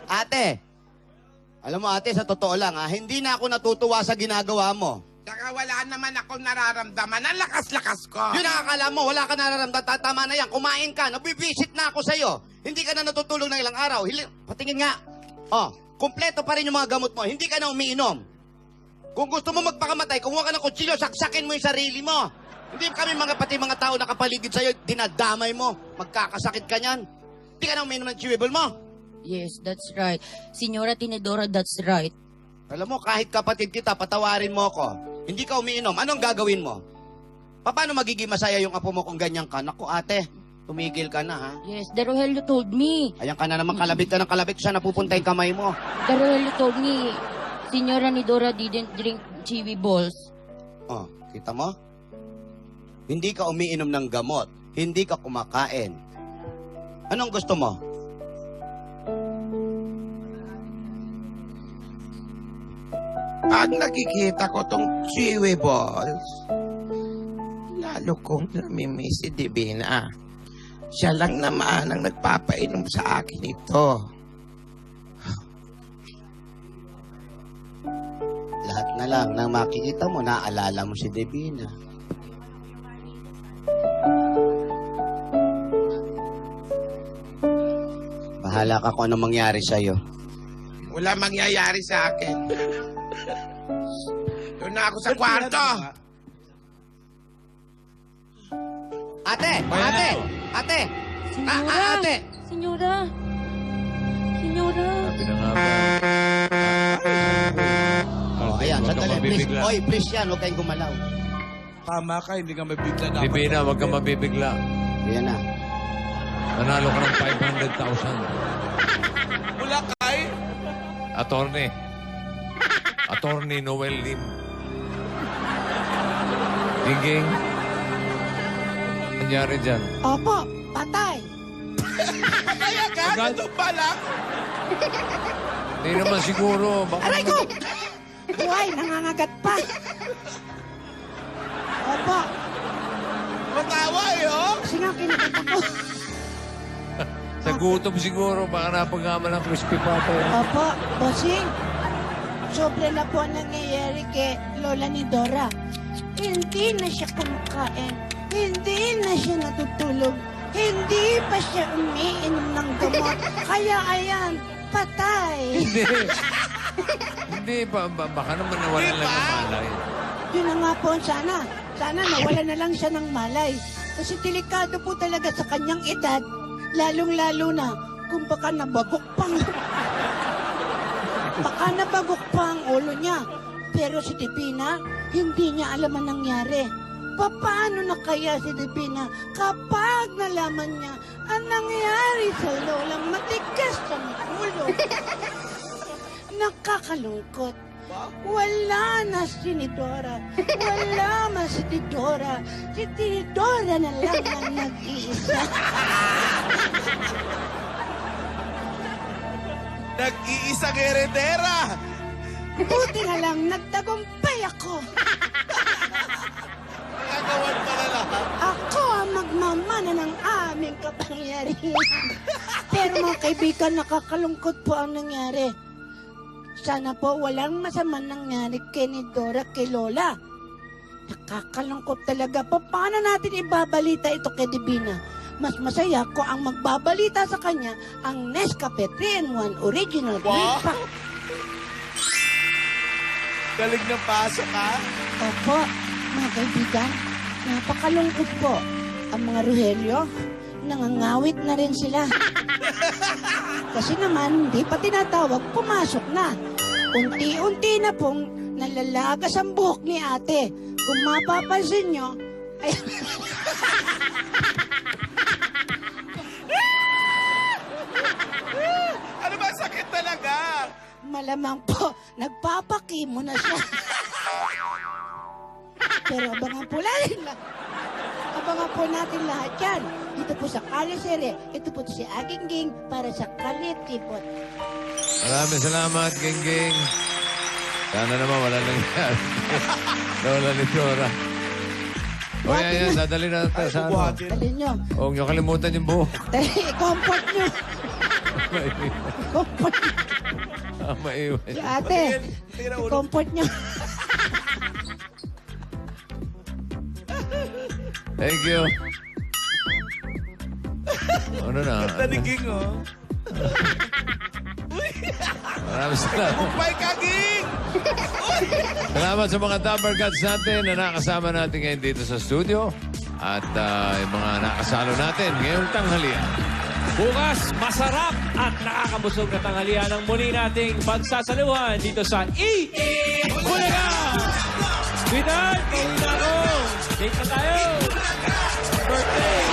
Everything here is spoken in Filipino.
Ate, alam mo ate, sa totoo lang hindi na ako natutuwa sa ginagawa mo. Saka wala naman ako nararamdaman. Ang lakas-lakas ko. Yun ang akala mo, wala ka nararamdaman. Tama na yan, kumain ka, nabibisit na ako sa'yo. Hindi ka na natutulog ng ilang araw. Patingin nga. Kumpleto pa rin yung mga gamot mo, hindi ka na umiinom. Kung gusto mo magpakamatay, kumuha ka ng kutsilyo, saksakin mo yung sarili mo. Hindi kami pati mga tao nakapaligid sa'yo, dinadamay mo. Magkakasakit ka niyan. Hindi ka na umiinom ng chewable mo. Yes, that's right. Senyora Tinidora, that's right. Alam mo, kahit kapatid kita, patawarin mo ako. Hindi ka umiinom. Anong gagawin mo? Paano magiging masaya yung apo mo kung ganyan ka? Naku ate, tumigil ka na ha. Yes, the Rogelio told me. Ayan ka na naman, kalabit ka ng kalabit. Saan napupunta yung kamay mo? The Rogelio told me, Senyora Nidora didn't drink chiwi balls. Kita mo? Hindi ka umiinom ng gamot. Hindi ka kumakain. Anong gusto mo? Pag nakikita ko tong chewy balls, lalo kong namimiss si Divina. Siya lang naman ang nagpapainom sa akin ito. Lahat na lang nang makikita mo, naalala mo si Divina. Bahala ka kung anong mangyari sa'yo. Wala mangyayari sa akin. Doon na ako sa kwarto. Ate! Ate! Ate! Ate! Senyora! Senyora! Sabi na nga ba? Ayan, Huwag ka sandali. Please, mabibigla. oy, please yan. Huwag kayong gumalaw. Tama ka, hindi ka mabigla dapat. Divina, huwag ka mabibigla. Ayan na. Nanalo ka ng 500,000. Mula kay? Attorney Noel Lim. Gingging. Nangyari dyan. Opo, patay. Kaya ka? Agad? Ito pa lang? Hindi naman siguro. Baka Aray ko! Buhay, nangangagat pa. Opo, Matawa oh. kasi nga kinagat ako. sa gutom siguro. Baka napagaman ng crispy pata. Opo, bossing. Sobre na po ang nangyayari kay Lola ni Dora. Hindi na siya kumakain. Hindi na siya natutulog. Hindi pa siya umiinom ng gamot. Kaya ayan, patay. Hindi. Hindi. Baka naman nawalan lang ng malay. Yun na nga po sana. Sana nawala na lang siya ng malay. Kasi delikado po talaga sa kanyang edad. Lalong-lalo na kung baka nabagok pang... baka nabagok pa ang ulo niya. Pero si Divina, hindi niya alam ang nangyari. Paano na kaya si Divina kapag nalaman niya ang nangyari sa lolang matigas ang ulo? Nakakalungkot. Wala na si Nidora. Wala na si Tidora. Si Tidora na lang ang nag-iisa. Nag-iisang heredera. Buti na lang nagtagumpay ako. Nagagawan pa na lahat. Ako ang magmamana ng aming kapangyarihan. Pero mga kaibigan, nakakalungkot po ang nangyari. Sana po walang masama nangyari kay Nidora, kay Lola. Nakakalungkot talaga. Paano natin ibabalita ito kay Divina? Mas masaya ko ang magbabalita sa kanya ang Nescafe 3-in-1 Original Green Pack. Galing ng pasok ha. Opo, mga kaibigan, napakalungkot po. Ang mga Rogelio, nangangawit na rin sila. Kasi naman, hindi pa tinatawag, pumasok na. Unti-unti na pong nalalagas ang buhok ni ate. Kung mapapansin nyo, ay... Ano ba sakit talaga? malamang po, nagpapakimo na siya. Pero abangan po natin abangan po natin lahat yan. Dito po sa Kalisere, ito po si Aging Ging para sa Kalitipot. Maraming salamat, Gengging. Sana naman wala nangyari. Lola ni Flora. O yan, dadali na natin sa ano. Buhatin. Dali nyo. Huwag niyo kalimutan yung buhok. Dali, comfort nyo. Comfort. Maiwan. Si ate, comfort niya. Thank you. Ano na? Taniging, oh. Maraming salamat. Kumpay ka, Ging! Salamat sa mga Dapper Cats natin na nakasama natin ngayon dito sa studio. At yung mga nakasalo natin ngayong tanghalian. Bukas, masarap at nakakabusog na tanghalian ang muli nating pagsasaluhan dito sa Bulaga! Bidad, pauwi na ako! Date na tayo! Birthday!